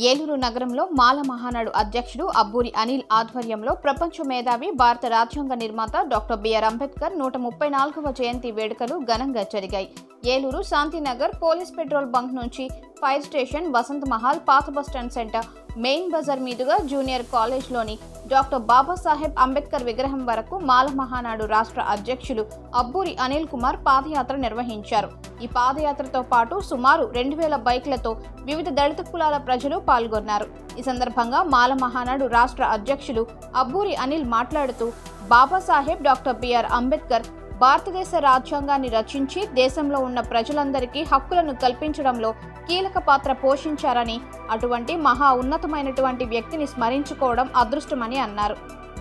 ఏలూరు నగరంలో మాల మహానాడు అధ్యక్షుడు అబ్బూరి అనిల్ ఆధ్వర్యంలో ప్రపంచ మేధావి భారత రాజ్యాంగ నిర్మాత డాక్టర్ బిఆర్ అంబేద్కర్ 134వ జయంతి వేడుకలు ఘనంగా జరిగాయి. Eluru Shantinagar police petrol bunk నుంచి ఫైర్ స్టేషన్, వసంత మహల్, పాత బస్టాండ్ సెంటర్, మెయిన్ బజార్ మీదుగా జూనియర్ కాలేజ్లోని డాక్టర్ బాబాసాహెబ్ అంబేద్కర్ విగ్రహం వరకు మాల మహానాడు రాష్ట్ర అధ్యక్షులు అబ్బూరి అనిల్ కుమార్ పాదయాత్ర నిర్వహించారు. ఈ పాదయాత్రతో పాటు సుమారు 2000 బైక్లతో వివిధ దళిత కులాల ప్రజలు పాల్గొన్నారు. ఈ సందర్భంగా మాల మహానాడు రాష్ట్ర అధ్యక్షులు అబ్బూరి అనిల్ మాట్లాడుతూ, బాబాసాహెబ్ డాక్టర్ బిఆర్ అంబేద్కర్ భారతదేశ రాజ్యాంగాన్ని రచించి దేశంలో ఉన్న ప్రజలందరికీ హక్కులను కల్పించడంలో కీలక పాత్ర పోషించారని, అటువంటి మహా ఉన్నతమైనటువంటి వ్యక్తిని స్మరించుకోవడం అదృష్టమని అన్నారు.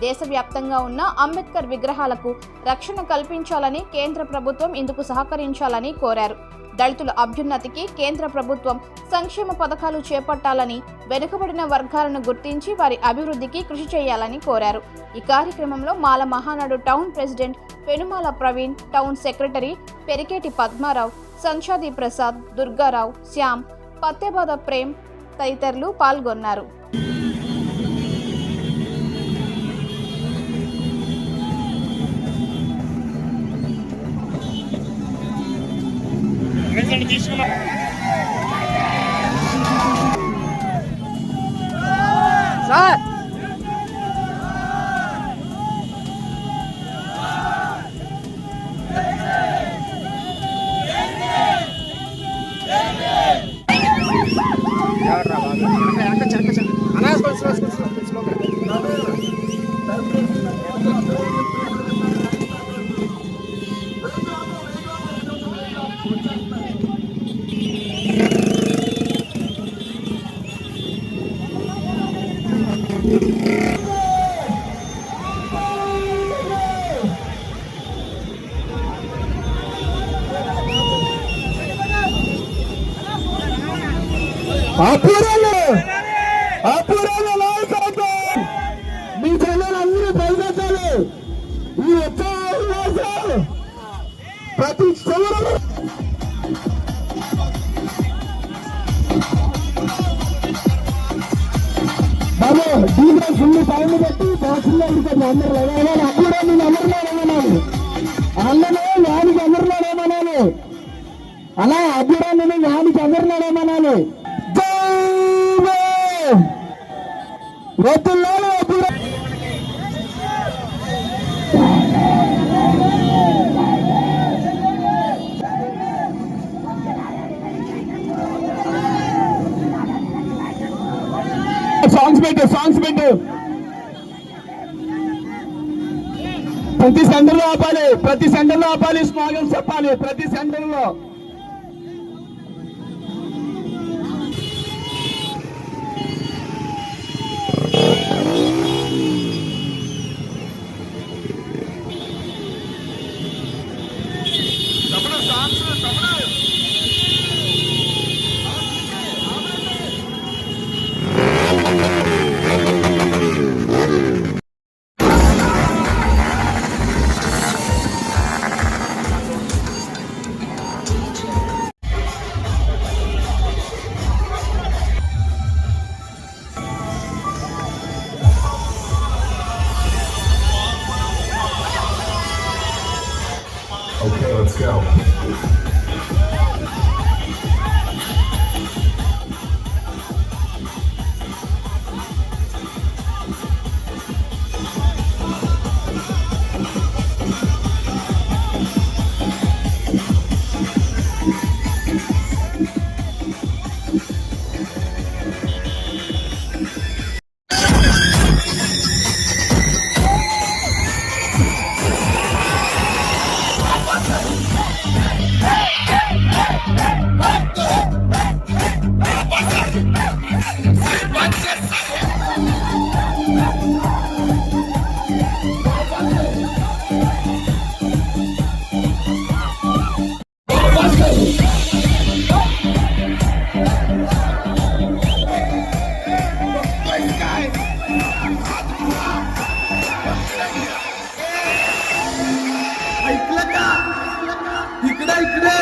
దేశవ్యాప్తంగా ఉన్న అంబేద్కర్ విగ్రహాలకు రక్షణ కల్పించాలని, కేంద్ర ప్రభుత్వం ఇందుకు సహకరించాలని కోరారు. దళితుల అభ్యున్నతికి కేంద్ర ప్రభుత్వం సంక్షేమ పథకాలు చేపట్టాలని, వెనుకబడిన వర్గాలను గుర్తించి వారి అభివృద్ధికి కృషి చేయాలని కోరారు. ఈ కార్యక్రమంలో Mala Mahanadu town president Penumala Praveen, town secretary Periketi Padmarao, Sanchadi Prasad, Durgarao, Shyam, Pattebada Prem తదితరులు పాల్గొన్నారు. సార్ అపూర్వ నాయకత్వం మీ చెల్లెలందరూ బయలుదేరాలి. ఈ ఉత్సవం ప్రతి సంవత్సరం బాబు డీజే ఫుల్ టైం పెట్టి బాక్సుల్లో అడుగుతాను. అందరూ అప్పుడే నేను అందరిలోనేమన్నాను, అన్ననే వానికి అందరిలోనేమన్నాను, అలా అప్పుడే నేను వానికి అందరిలోనేమన్నాను. వద్దులాలు అప్పుడు సాంగ్స్ పెట్టు ప్రతి సెంటర్లో ఆపాలి, స్లోగన్స్ చెప్పాలి ప్రతి సెంటర్లో. Okay, let's go. ఇక్కడే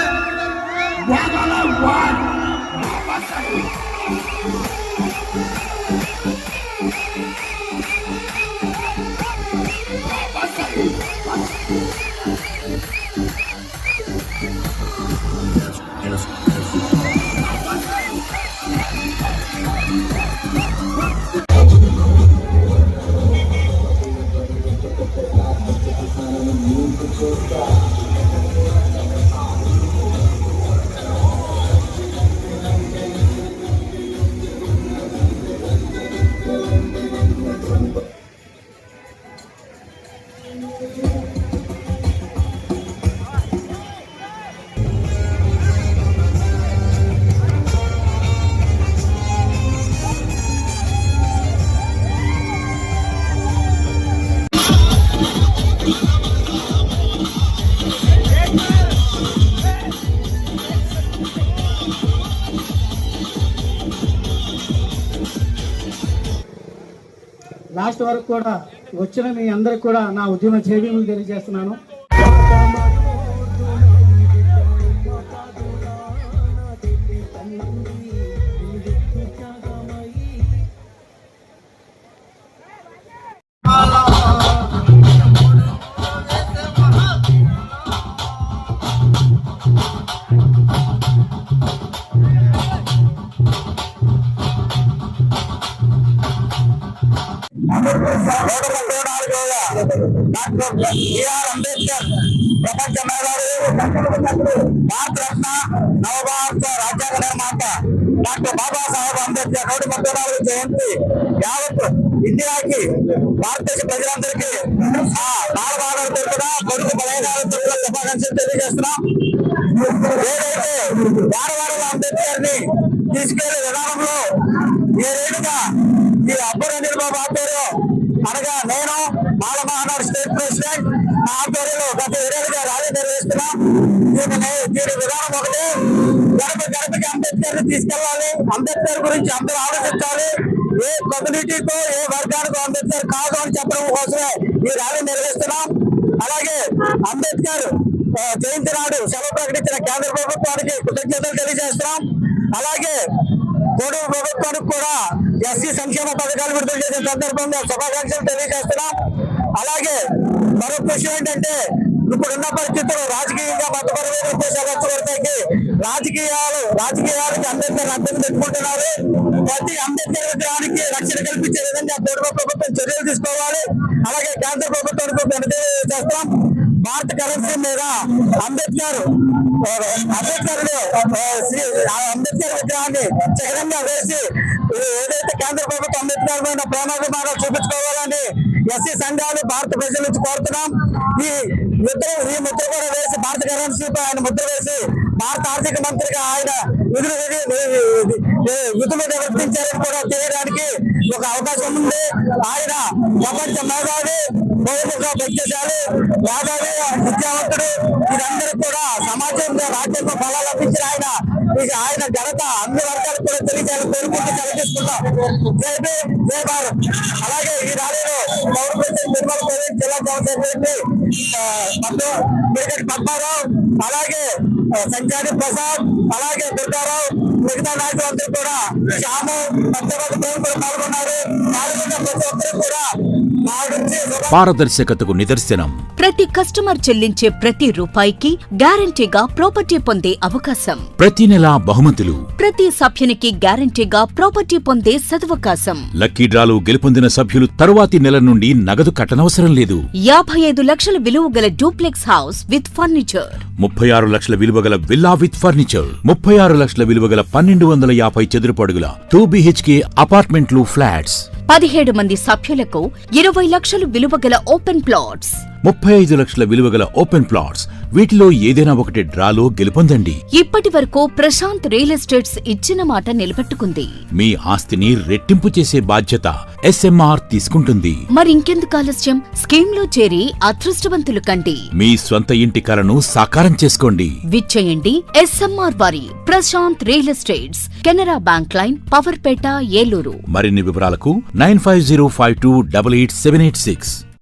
లాస్ట్ వరకు కూడా వచ్చిన మీ అందరికి కూడా నా ఉద్యమ చేబీములు తెలియజేస్తున్నాను. డాక్టర్ బిఆర్ అంబేద్కర్ ప్రపంచ మేధావి, భారతరత్న, నవభారత రాజ్యాంగ నిర్మాత డాక్టర్ బాబాసాహెబ్ అంబేద్కర్ 134వ జయంతి యావత్ ఇండియాకి, భారతదేశ ప్రజలందరికీ బాలబాలల తరపున, పొరుగు బలైనాల తరపున శుభాకాంక్షలు తెలియజేస్తున్నాం. ఏదైతే వాడవాడలో అంబేద్కర్ ని తీసుకెళ్లే విధానంలో ఏదైనా ఈ అబ్బూరి అనిల్ బాబు ఆధ్వర్యం, అనగా నేను మాల మహానాడు స్టేట్ ప్రెసిడెంట్, నా ఆధ్వర్యంలో గత 7 ఏళ్ళుగా ర్యాలీ నిర్వహిస్తున్నాం. దీని విధానం ఒకటి, గడప గడపకి అంబేద్కర్ ని తీసుకెళ్లాలి, అంబేద్కర్ గురించి అందరూ ఆలోచించాలి, ఏ కమ్యూనిటీకో ఏ వర్గానికో అంబేద్కర్ కాదు అని చెప్పడం కోసమే ఈ ర్యాలీ నిర్వహిస్తున్నాం. అలాగే అంబేద్కర్ జయంతి నాడు సెలవు ప్రకటించిన కేంద్ర ప్రభుత్వానికి కృతజ్ఞతలు తెలియజేస్తున్నాం. అలాగే కోడూరు ప్రభుత్వానికి కూడా ఎస్సీ సంక్షేమ పథకాలు విడుదల చేసిన సందర్భంగా శుభాకాంక్షలు తెలియజేస్తున్నాం. అలాగే మరొక విషయం ఏంటంటే, ఇప్పుడున్న పరిస్థితుల్లో రాజకీయంగా మతపరమైన ఉద్దేశాలు వచ్చేవరకి రాజకీయాలకి అంబేద్కర్ అర్థం పెట్టుకుంటున్నారు. ప్రతి అంబేద్కర్ విగ్రహానికి రక్షణ కల్పించే విధంగా పూర్వ ప్రభుత్వం చర్యలు తీసుకోవాలి. అలాగే కేంద్ర ప్రభుత్వానికి వినతి చేస్తాం. భారత కరెన్సీ మీద అంబేద్కర్ విగ్రహాన్ని చక్రంగా వేసి ఏదైతే కేంద్ర ప్రభుత్వం అంబేద్కర్ పైన ప్రేమాభిమానాలు చూపించుకోవాలని ఎస్సీ సంఘాలు భారత ప్రజల నుంచి కోరుతున్నాం. ఈ ముద్ర కూడా వేసి, భారత కరెన్సీపై ఆయన ముద్ర వేసి భారత ఆర్థిక మంత్రిగా ఆయన విధులు నిర్వర్తించారని కూడా తెలియడానికి ఒక అవకాశం ఉంది. ఆయన ప్రపంచ మేధావి, బహుముఖ వైద్యశాలి, మేధావి, విద్యావంతుడు, ఇదందరూ కూడా సమాజంలో రాజ్యాంగ ఫలాలు లభించిన ఆయన ఘనత అన్ని వర్గాలకు కూడా తెలియజేయాలని కోరుకుంటూ సెలవుకుంటాం. జై భీమ్, జై భారత్. అలాగే ఈ ర్యాలీలో పౌర ప్రెసిడెంట్ నిర్మల్ ప్రదేశ్ జిల్లా జనరల్ సెక్రటరీ మిరిగటి పద్మారావు, అలాగే సంచారి ప్రసాద్, అలాగే దుర్గారావు, మిగతా నాయకులందరూ కూడా శ్యాము, పచ్చబడి కూడా పాల్గొన్నారు. ప్రతి ఒక్కరు కూడా పారదర్శకతకు నిదర్శనం. ప్రతి కస్టమర్ చెల్లించే ప్రతి రూపాయికి గ్యారంటీగా ప్రాపర్టీ పొందే అవకాశం. ప్రతి నెలా బహుమతులు. ప్రతి సభ్యునికి గ్యారంటీగా ప్రాపర్టీ పొందే సదవకాశం. లక్కీ డ్రాలు గెలుపొందిన సభ్యులు తరువాతి నెల నుండి నగదు కట్టనవసరం లేదు. 55 లక్షల విలువ గల డూప్లెక్స్ హౌస్ విత్ ఫర్నిచర్, 36 లక్షల విలువ గల విల్లా విత్ ఫర్నిచర్, 36 లక్షల విలువ గల 1250 చదురపు అడుగుల 2 BHK అపార్ట్మెంట్లు, ఫ్లాట్స్. 17 మంది సభ్యులకు 20 లక్షలు విలువ గల ఓపెన్ ప్లాట్స్, 35 లక్షల విలువ గల ఓపెన్ ప్లాట్స్. వీటిలో ఏదైనా ఒకటి డ్రాలో గెలుపొందండి. ఇప్పటి వరకు ప్రశాంత్ రియల్ ఎస్టేట్స్ ఇచ్చిన మాట నిలబెట్టుకుంది. మీ ఆస్తిని రెట్టింపు చేసే బాధ్యత SMR తీసుకుంటుంది. మరింకెందుకు ఆలస్యం? స్కీమ్ లో చేరి అదృష్టవంతులు కండి. మీ స్వంత ఇంటి కలను సాకారం చేసుకోండి. విచ్చేయండి SMR వారి Prashanth real estates, Canara bank line, Powerpet, Eluru. మరిన్ని వివరాలకు 9505288786.